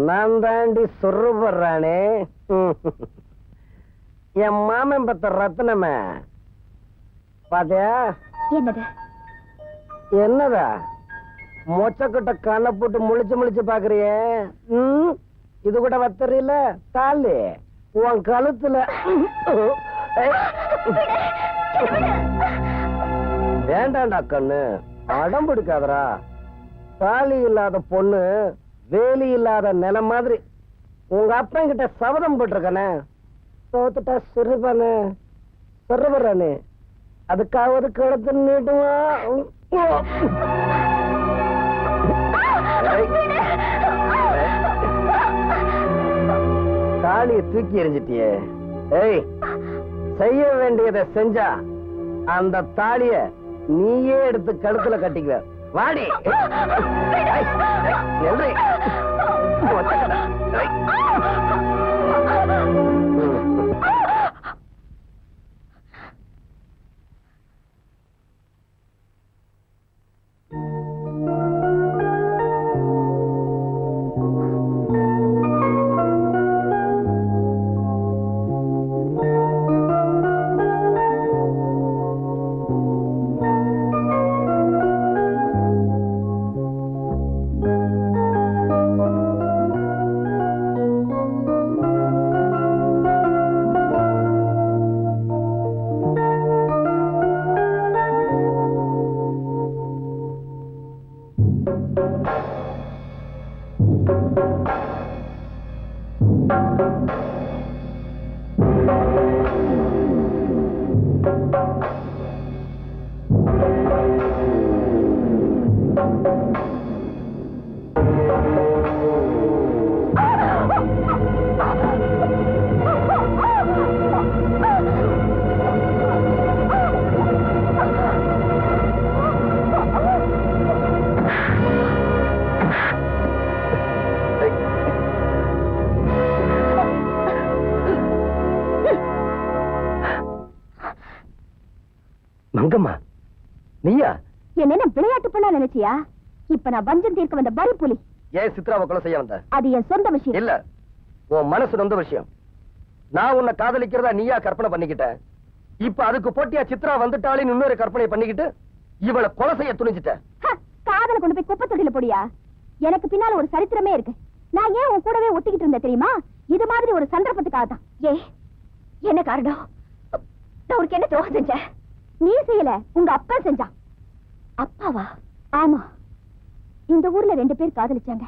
நான் தாண்டி சொல்றேனே. என் மாமன் பத்த ரத்னமே பாத்தியா? என்னது? என்னதா மொச்சக்கிட்ட கண்ணை போட்டு முழிச்சு பாக்குறியே? இது கூட வத்தறியில தாலி உன் கழுத்துல. வேண்டாண்டா கண்ணு, அடம் பிடிக்காதரா. தாலி இல்லாத பொண்ணு வேலி இல்லாத நிலம் மாதிரி. உங்க அப்பா கிட்ட சபதம் போட்டிருக்கானே, தோத்துட்டா சிறுபானு சொல்றானு, அதுக்காவது கழுத்து நீட்டுவா. தாலியை தூக்கி எறிஞ்சிட்டியே. ஏய், செய்ய வேண்டியதை செஞ்சா அந்த தாலிய நீயே எடுத்து கழுத்துல கட்டிக்குவ. வாடி. மங்கம்மா, நீயா? என்ன விளையாட்டு பண்ண நினைச்சியா? இப்ப நான் வஞ்சம் தீர்க்க வந்த பரி புலி. ஏன் சித்ராவை கொலை செய்ய வந்த? அது என் சொந்த விஷயம் இல்ல, உன் மனசு நொந்த விஷயம். நான் உன்னை காதலிக்கிறதா நீயா கற்பனை பண்ணிக்கிட்ட. இப்ப அதுக்கு போட்டியா சித்ரா வந்துட்டாலும் இன்னொரு கற்பனை பண்ணிக்கிட்டு இவளை கொலை செய்ய துணிஞ்சிட்ட. காதல கொண்டு போய் குப்பை தொட்டில போடியா. எனக்கு பின்னால ஒரு சரித்திரமே இருக்கு. நான் ஏன் உன் கூடவே ஒட்டிக்கிட்டு இருந்தேன் தெரியுமா? இது மாதிரி ஒரு சந்தர்ப்பத்துக்காக தான். என்ன காரணம்? நான் உனக்கு என்ன துரோகம் செஞ்சேன்? நீ செய்யல, உங்க அப்பா செஞ்சான். அப்பாவா? ஆமா. இந்த ஊர்ல 2 பேர் காதலிச்சாங்க.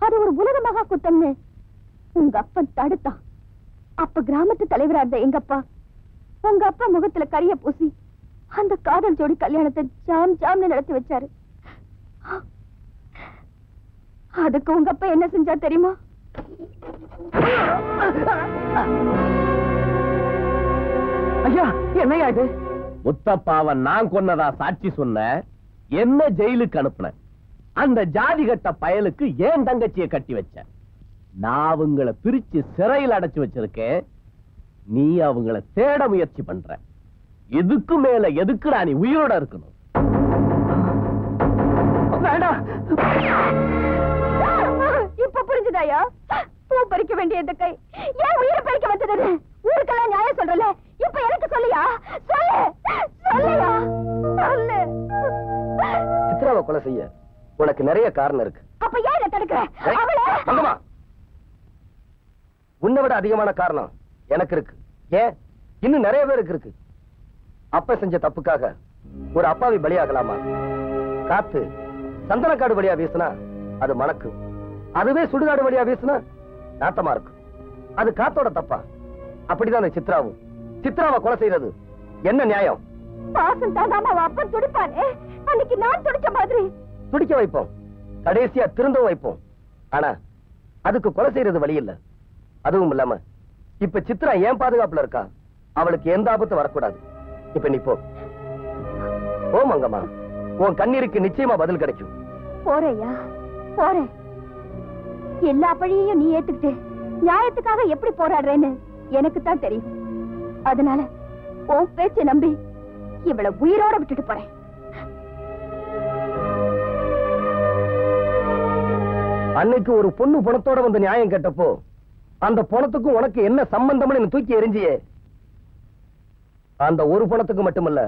அது ஒரு உலக மகா குத்தம்னு உங்க அப்பா தடுத்தான். அப்ப கிராமத்து தலைவரா இருந்த எங்க அப்பா உங்க அப்பா முகத்துல கரிய பூசி அந்த காதல் ஜோடி கல்யாணத்தை ஜாம் ஜாம்னு நடத்தி வச்சாரு. அதுக்கு உங்க அப்பா என்ன செஞ்சா தெரியுமா? ஐயா, என்னையா இது? முத்தப்பாவன் நான் கொன்னதா சாட்சி சொன்ன, என்ன ஜெயிலுக்கு அனுப்புன. அந்த ஜாதி கட்ட பயலுக்கு ஏன் தங்கச்சியை கட்டி வச்ச. நான் அவங்கள பிரிச்சு சிறையில் அடைச்சு வச்சிருக்கேன். நீ அவங்கள தேட முயற்சி பண்ற. எதுக்கு மேல எதுக்குடா நீ உயிரோட இருக்கணும்? இப்ப புரிஞ்சுதாயா? பூ பறிக்க வேண்டிய இந்த கை ஏன் உயிரை பறிக்க வந்தது? ஊருக்கெல்லாம் நியாயம் சொல்றல, இப்ப எனக்கு சொல்லியா? சொல்லியா? சொல்லு. சித்ராவை கொலை செய்ய உனக்கு நிறைய காரணம் இருக்கு. அப்ப ஏன் இதை தடுக்கிற? உன்னை விட அதிகமான காரணம் எனக்கு இருக்கு. ஏன், இன்னும் நிறைய பேருக்கு இருக்கு. அப்பா செஞ்ச தப்புக்காக ஒரு அப்பாவி பலியாகலாமா? காத்து சந்தனக்காடு வழியா வீசினா அது மணக்கும். அதுவே சுடுகாடு வழியா வீசினா நாத்தமா இருக்கும். அது காத்தோட தப்பா? அப்படிதான் அந்த சித்ராவும். சித்ராவை கொலை செய்யறது என்ன நியாயம்? பாசம் தாங்காம அப்பா துடிப்பானே, அன்னைக்கு நான் துடிச்ச மாதிரி துடிக்க வைப்போம், கடைசியா திருந்த வைப்போம். ஆனா அதுக்கு கொலை செய்யறது வழி இல்ல. அதுவும் இல்லாம இப்ப சித்ரா ஏன் பாதுகாப்புல இருக்கா. அவளுக்கு எந்த ஆபத்து வரக்கூடாது. இப்ப நீ போ. ஓ மங்கம்மா, உன் கண்ணீருக்கு நிச்சயமா பதில் கிடைக்கும். போறையா, போறேன். எல்லா பழியையும் நீ ஏத்துக்கிட்டு நியாயத்துக்காக எப்படி போராடுறேன்னு எனக்கு தான் தெரியும். அதனால உன் பேச்சை நம்பி இவளை உயிரோட விட்டுட்டு போறேன். அன்னைக்கு ஒரு பொண்ணு பணத்தோட வந்து நியாயம் கேட்டப்போ அந்த பணத்துக்கும் உனக்கு என்ன சம்பந்தம்னு தூக்கி எறிஞ்சியே, அந்த ஒரு பணத்துக்கு மட்டுமல்ல,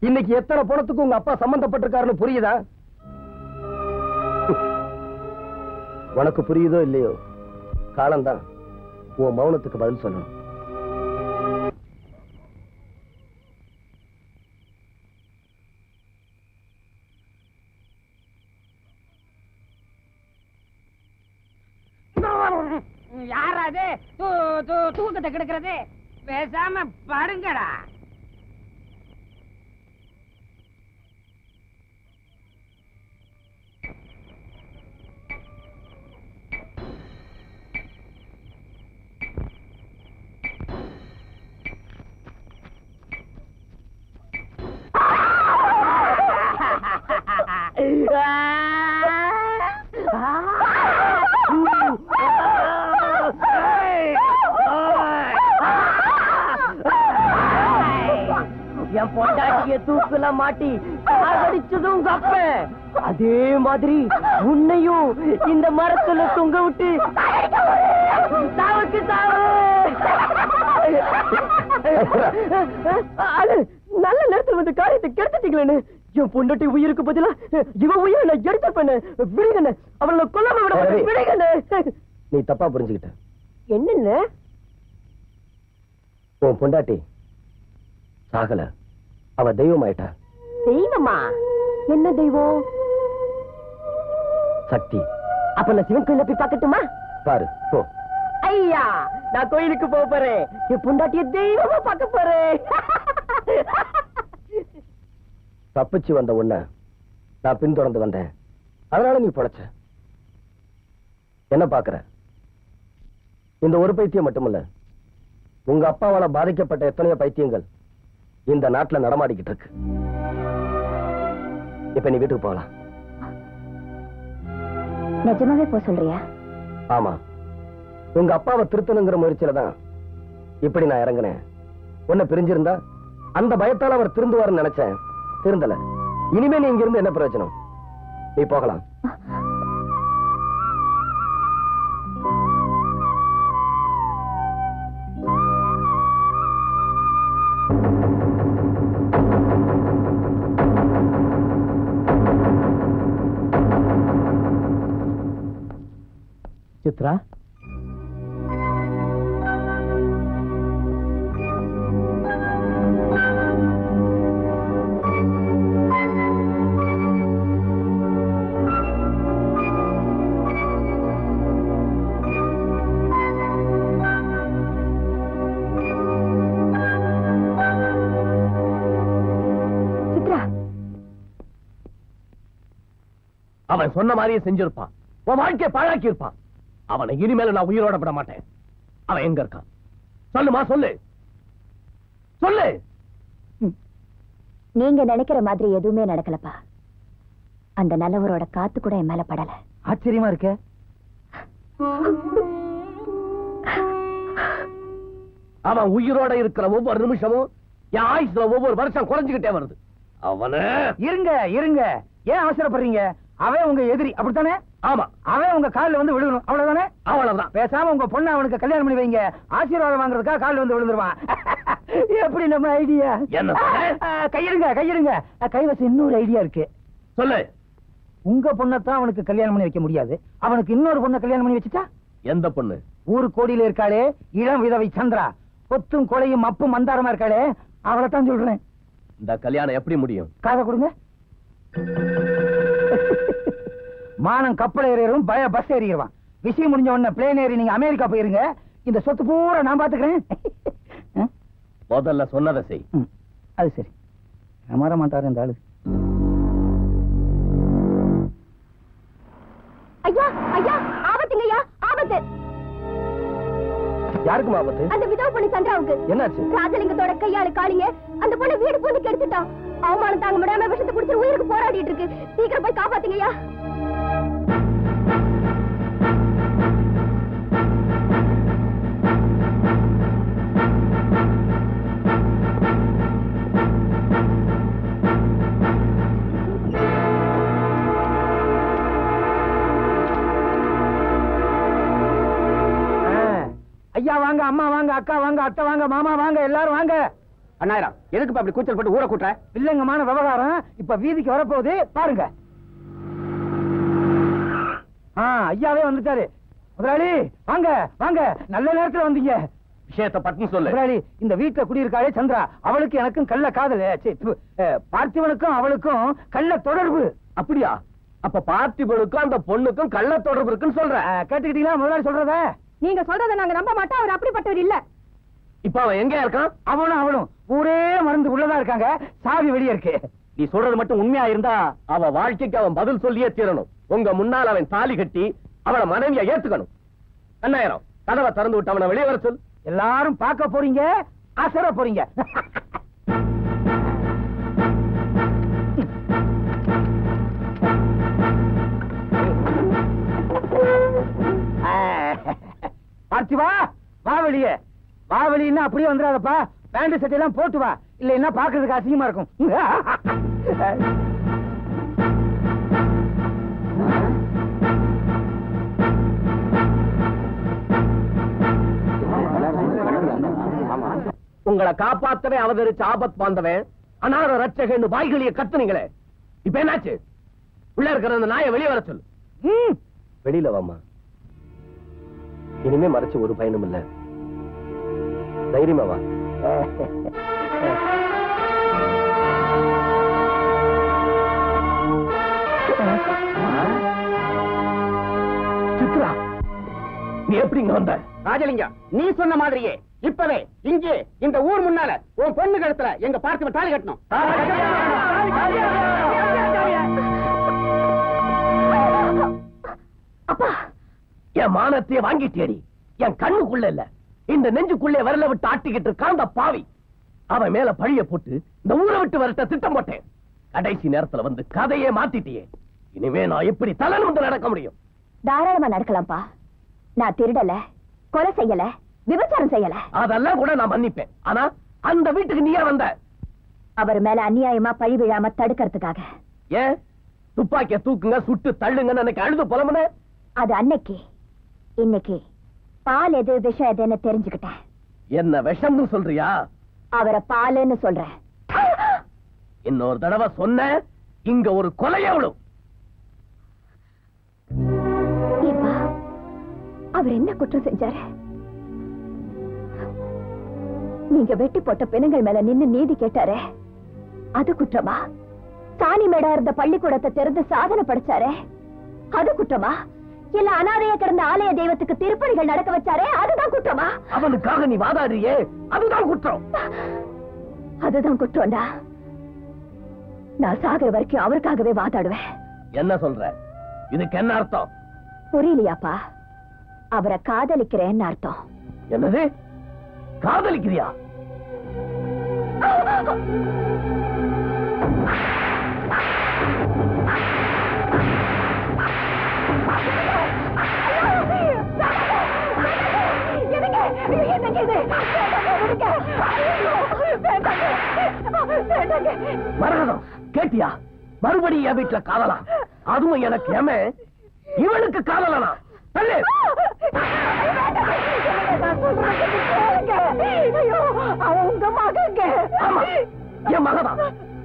இன்னைக்கு எத்தனை பணத்துக்கு உங்க அப்பா சம்பந்தப்பட்டிருக்காருன்னு புரியுதா? உனக்கு புரியுதோ இல்லையோ, காலம்தான் உன் மௌனத்துக்கு பதில் சொல்லணும். யாராது தூக்கத்தை கெடுக்கிறது? பேசாம படுங்கடா. என் பொண்டாட்டிய தூக்குல மாட்டி சாகடிச்சதும் உங்க அப்ப, அதே மாதிரி உன்னையும் இந்த மரத்துல தொங்க விட்டு சாவுக்கு சாவு. நல்ல நேரத்துல வந்து காரியத்தை கெடுத்துட்டீங்களேன்னு என் பொண்டாட்டி உயிருக்கு பதிலா இவன் உயிரை நான் எடுத்துப்பேன்னு விடுங்கண்ணே. அவளை கொல்லாம விட விடுங்கண்ணே. நீ தப்பா புரிஞ்சுக்கிட்ட. என்னன்னு? உன் பொண்டாட்டி சாகல, அவ தெய்வம் ஆயிட்டா. தெய்வமா? என்ன தெய்வம்? சக்தி. அப்ப நான் சிவன் கோயில போய் பார்க்கட்டுமா? பாரு போ. ஐயா, நான் கோயிலுக்கு போறேன். என் பொண்டாட்டிய தெய்வமா பார்க்க போறேன். தப்பிச்சு வந்த உன்னை நான் பின்தொடர்ந்து வந்தேன், அதனால நீ பொழைச்ச. என்ன பாக்குற? இந்த ஒரு பைத்தியம் மட்டுமல்ல, உங்க அப்பாவால பாதிக்கப்பட்ட எத்தனையோ பைத்தியங்கள் இந்த நாட்டுல நடமாடிக்கிட்டு இருக்கு. இப்ப நீ வீட்டுக்கு போகலாம். நிஜமாவே போ சொல்றியா? ஆமா, உங்க அப்பாவை திருத்தணுங்கிற முயற்சியில தான் இப்படி நான் இறங்கினேன். உன்னை பிரிஞ்சிருந்தா அந்த பயத்தால அவர் திருந்துவாருன்னு நினைச்சேன், திருந்தல. இனிமே நீ இங்க இருந்து என்ன பிரயோஜனம்? நீ போகலாம். சித்ரா, அவன் சொன்ன மாதிரியே செஞ்சிருப்பான். உன் வாழ்க்கையை பாழாக்கி இருப்பான். அவனை இனிமேல நான் உயிரோட விட மாட்டேன். அவன் எங்க இருக்கான்? சொல்லுமா, சொல்லு சொல்லு. நீங்க நினைக்கிற மாதிரி எதுவுமே நடக்கலப்பா. அந்த நல்லவரோட காத்து கூட என் மேல படல. ஆச்சரியமா இருக்க. அவன் உயிரோட இருக்கிற ஒவ்வொரு நிமிஷமும் என் ஆயுசுல ஒவ்வொரு வருஷம் குறைஞ்சுக்கிட்டே வருது. அவன இருங்க இருங்க, ஏன் அவசரப்படுறீங்க? அவன் உங்க எதிரி, அப்படித்தானே? ஆமா, அவன் உங்க காலில் வந்து விழுகணும், அவ்வளவுதானே? அவ்வளவுதான். பேசாம உங்க பொண்ணு அவனுக்கு கல்யாணம் பண்ணி வைங்க. ஆசீர்வாதம் வாங்குறதுக்காக காலில் வந்து விழுந்துருவான். எப்படி நம்ம ஐடியா? என்ன? கையிருங்க கையிருங்க, கைவசம் இன்னொரு ஐடியா இருக்கு. சொல்லு. உங்க பொண்ணத்தான் அவனுக்கு கல்யாணம் பண்ணி வைக்க முடியாது, அவனுக்கு இன்னொரு பொண்ணை கல்யாணம் பண்ணி வச்சுட்டா? எந்த பொண்ணு? ஊரு கோடியில இருக்காளே இளம் விதவை சந்திரா, கொத்தும் கொலையும் மப்பும் மந்தாரமா இருக்காளே, அவளைத்தான் சொல்றேன். இந்த கல்யாணம் எப்படி முடியும்? காதை கொடுங்க. மானம் கப்பல் ஏறிடும், பய பஸ் ஏறிடுவான். விஷயம் முடிஞ்ச உடனே பிளேன் ஏறி நீங்க அமெரிக்கா போயிருங்க. இந்த சொத்து பூரா நான் பாத்துக்கிறேன். முதல்ல சொன்னதை செய். அது சரி, மாற மாட்டாரு இந்த ஆளு. ஐயா ஐயா, ஆபத்துங்கய்யா, ஆபத்து. யாருக்கும் ஆபத்து? அந்த விதவை பொண்ணு சந்திராவுக்கு. என்னாச்சு? ராஜலிங்கத்தோட கையாளு காளிங்க அந்த பொண்ணு வீடு பூந்து கெடுத்துட்டான். அவமானம் தாங்க முடியாம விஷத்தை குடிச்சு உயிருக்கு போராடிட்டு இருக்கு. சீக்கிரம் போய் காப்பாத்துங்கய்யா. வாங்க, அம்மா வாங்க, அக்கா வாங்க, அத்தை வாங்க, மாமா வாங்க, எல்லாரும் வாங்க. அண்ணாயிரம் எதுக்கு அப்படி கூச்சல் போட்டு ஊரை கூட்டுற? வில்லங்கமான விவகாரம் இப்ப வீதிக்கு வரப்போகுது, பாருங்க. ஐயாவே வந்துட்டாரு. முதலாளி வாங்க வாங்க, நல்ல நேரத்துல வந்தீங்க. விஷயத்தை பத்தி சொல்லு. முதலாளி, இந்த வீட்டுல குடியிருக்காளே சந்திரா, அவளுக்கு எனக்கும் கள்ள காதல். பார்த்திபனுக்கும் அவளுக்கும் கள்ள தொடர்பு. அப்படியா? அப்ப பார்த்திபனுக்கும் அந்த பொண்ணுக்கும் கள்ள தொடர்பு இருக்குன்னு சொல்ற. கேட்டுக்கிட்டீங்களா முதலாளி சொல்றத? நீங்க சொல்றதை நாங்க நம்ப மாட்டோம். அவர் அப்படிப்பட்டவர் இல்ல. இப்ப அவன் எங்க இருக்கான்? அவளும் ஊரே மறந்து உள்ளதா இருக்காங்க. சாவி வெளியே இருக்கு. நீ சொல்றது மட்டும் உண்மையா இருந்தா அவ வாழ்க்கைக்கு அவன் பதில் சொல்லியே தீரணும். உங்க முன்னால் அவன் தாலி கட்டி அவளை மனைவியா ஏத்துக்கணும். அண்ணாயிரம் கதவை திறந்து விட்டு அவனை வெளியே வர சொல். எல்லாரும் பார்க்க போறீங்க, அசர போறீங்க. பார்த்திவா, வா வெளியே. வா வெளியே, அப்படியே வந்துடாதப்பா. பேண்ட் சட்டை எல்லாம் போட்டு வா, இல்லைன்னா பாக்குறதுக்கு அசிங்கமா இருக்கும். உங்களை காப்பாத்தவே அவதரிச்சு ஆபத் பாந்தவன் அனார ரட்சகன்னு வாய்களிய கத்துனீங்களே, இப்ப என்னாச்சு? உள்ள இருக்கிற அந்த நாயை வெளியே வர சொல்லு. வெளியில வாமா. இனிமே மறைச்சு ஒரு பயனும் இல்ல. தைரியமா வா. சித்ரா, நீ எப்படி இங்க வந்த? ராஜலிங்கம், நீ சொன்ன மாதிரியே இப்பவே இங்கே இந்த ஊர் முன்னால உன் பொண்ணு கழுத்துல எங்க பார்த்திபன் தாலி கட்டணும். அப்பா, என் மானத்தையே வாங்கிட்டேடி. என் கண்ணுக்குள்ள இல்ல, இந்த நெஞ்சுக்குள்ளே வரல விட்டு ஆட்டிக்கிட்டு இருக்கான் அந்த பாவி. அவன் மேல பழிய போட்டு இந்த ஊரை விட்டு வரட்ட திட்டம் போட்டேன். கடைசி நேரத்துல வந்து கதையே மாத்திட்டியே. இனிமே நான் எப்படி தலை வந்து நடக்க முடியும்? தாராளமா நடக்கலாம்ப்பா. நான் திருடல, கொலை செய்யல, விபச்சாரம் செய்யல. அதெல்லாம் கூட நான் மன்னிப்பேன். ஆனா அந்த வீட்டுக்கு நீயே வந்த? அவர் மேல அநியாயமா பழி விழாம தடுக்கிறதுக்காக. ஏன் துப்பாக்கிய தூக்குங்க, சுட்டு தள்ளுங்கன்னு எனக்கு அழுது புலம்புன? அது அன்னைக்கு. இன்னைக்கு பால் எது விஷம் எதுன்னு தெரிஞ்சுக்கிட்டேன். என்ன விஷம்னு சொல்றியா? அவரை பாலுன்னு சொல்றேன். இன்னொரு தடவை சொன்ன இங்க ஒரு கொலை எவ்வளவு? ஏப்பா, அவர் என்ன குற்றம் செஞ்சாரு? நீங்க வெட்டி போட்ட பிணங்கள் மேல நின்னு நீதி கேட்டாரே, அது குற்றமா? சாணி மேடா இருந்த பள்ளிக்கூடத்தை திறந்து சாதனை படைச்சாரே, அது குற்றமா? இல்ல அனாதையா கிடந்த ஆலய தெய்வத்துக்கு திருப்பணிகள் நடக்க வச்சாரே, அதுதான் குற்றமா? அவனுக்காக நீ வாதாடுறியே, அதுதான் குற்றம். அதுதான் குற்றம்டா. நான் சாகுற வரைக்கும் அவருக்காகவே வாதாடுவேன். என்ன சொல்ற? இதுக்கு என்ன அர்த்தம்? புரியலையாப்பா? அவரை காதலிக்கிறேன்னு அர்த்தம். என்னது? காதலிக்கிறியா? மரகதம், கேட்டியா? மறுபடியும் என் வீட்டுல காதலா? அதுவும் எனக்கு ஏமே, இவளுக்கு காதலனா? தள்ளு. ஆமா, என் மகதான்.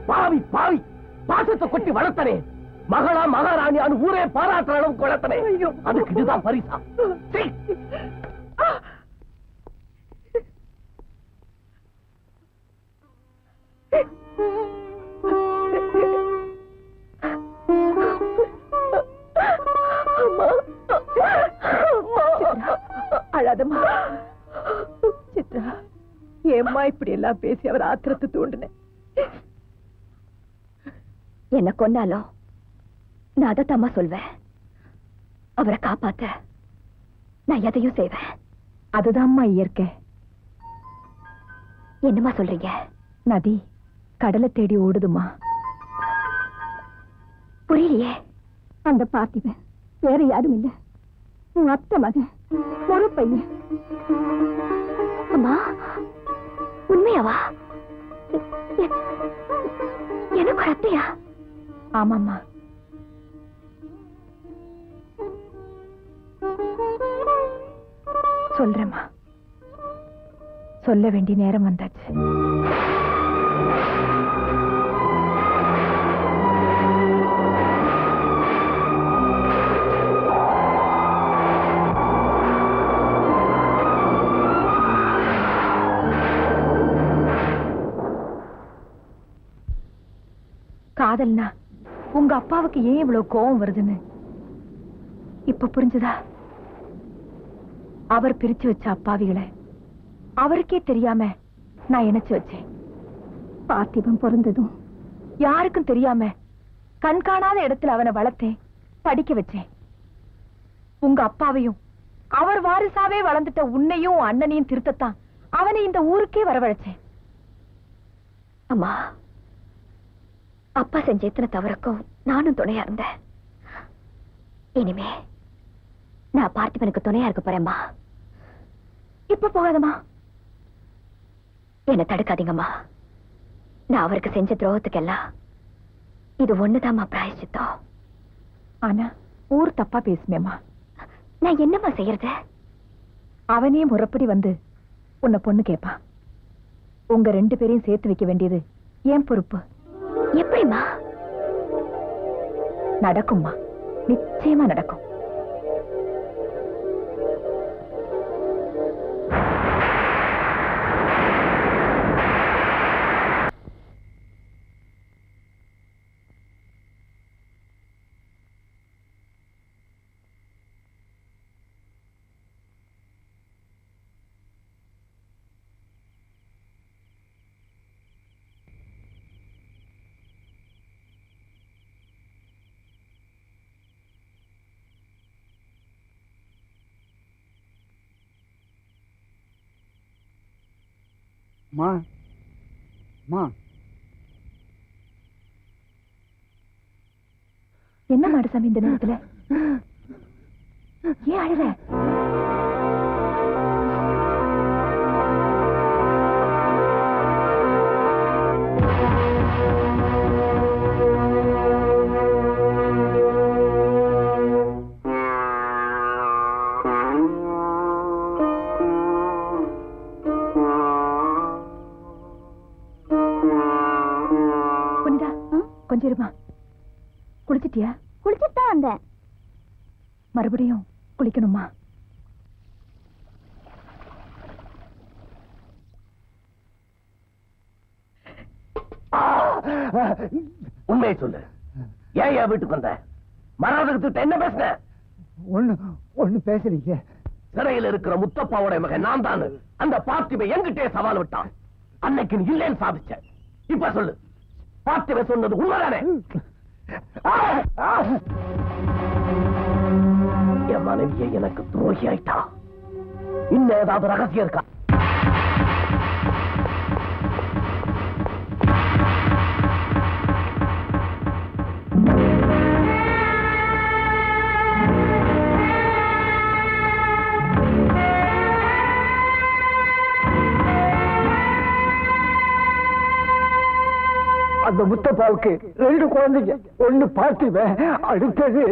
பாவி பாவி, பாசத்தை கொட்டி வளர்த்தனே. மகளா மகாராணியான்னு ஊரே பாராட்டுற அளவுக்கு வளர்த்தனே. அதுக்கு இதுதான் பரிசா? சீ. அழாதம்மா. சித்ரா, ஏம்மா இப்படி எல்லாம் பேசி அவர் ஆத்திரத்தை தூண்டினேன்? என்ன கொன்னாலும் நான் அதைத்தாம்மா சொல்வேன். அவரை காப்பாத்த நான் எதையும் செய்வேன். அதுதான்மா இயற்கை. என்னமா சொல்றீங்க? நதி கடலை தேடி ஓடுதுமா. புரியலையே. அந்த பார்த்திபன் வேற யாரும் இல்ல, உன் அத்தை மகன், ஒரு பையன். அம்மா, உண்மையாவா? எனக்கு ஒரு அத்தையா? ஆமாம்மா. சொல்றேம்மா. சொல்ல வேண்டிய நேரம் வந்தாச்சு. காதல்னா உங்க அப்பாவுக்கு ஏன் இவ்வளவு கோபம் வருதுன்னு இப்ப புரிஞ்சுதா? அவர் பிரிச்சு வச்ச அப்பாவிகளை அவருக்கே தெரியாம நான் இணைச்சு வச்சேன். பார்த்திபன் பிறந்ததும் யாருக்கும் தெரியாம கண் காணாத இடத்துல அவனை வளர்த்தேன், படிக்க வச்சேன். உங்க அப்பாவையும் அவர் வாரிசாவே வளர்ந்துட்ட உன்னையும் அண்ணனையும் திருத்தத்தான் அவனை இந்த ஊருக்கே வரவழைச்சேன். அம்மா, அப்பா செஞ்ச எத்தனை தவறுக்கும் நானும் துணையா இருந்தேன். இனிமே நான் பார்த்திபனுக்கு துணையா இருக்க போறேம்மா. இப்ப போகாதம்மா. என்ன தடுக்காதீங்கம்மா. நான் அவருக்கு செஞ்ச துரோகத்துக்கெல்லாம் இது ஒண்ணுதாம்மா பிராயச்சித்தம். ஆனா ஊர் தப்பா பேசுமேம்மா. நான் என்னம்மா செய்யறது? அவனே முறைப்படி வந்து உன்னை பொண்ணு கேட்பான். உங்க 2 பேரையும் சேர்த்து வைக்க வேண்டியது ஏன் பொறுப்பு. எப்படிம்மா? நடக்கும்மா, நிச்சயமா நடக்கும். மா மா என்ன மாடசாமி இந்த நேரத்துல? ஏன் அழுற? கொஞ்சம் இருமா. குளிச்சிட்டியா? குளிச்சுட்டு தான் வந்தேன். மறுபடியும் குளிக்கணுமா? உண்மையை சொல்லு. ஏன் என் வீட்டுக்கு வந்த? மராதகத்துக்கு என்ன பேசுன? ஒண்ணு பேசுறீங்க. சிறையில் இருக்கிற முத்தப்பாவோட மகன் நான் தான். அந்த பார்த்திபை என்கிட்டே சவால் விட்டான். அன்னைக்கு நீ இல்லைன்னு சாதிச்ச. இப்ப சொல்லு, பார்த்திபை சொன்னது உண்மைதானே? என் மனைவியை எனக்கு துரோகி ஆயிட்டா. இன்னும் ஏதாவது ரகசியம் இருக்கா? அந்த முத்தப்பாவுக்கு 2 குழந்தைங்க. ஒண்ணு பார்த்திபன், அடுத்தது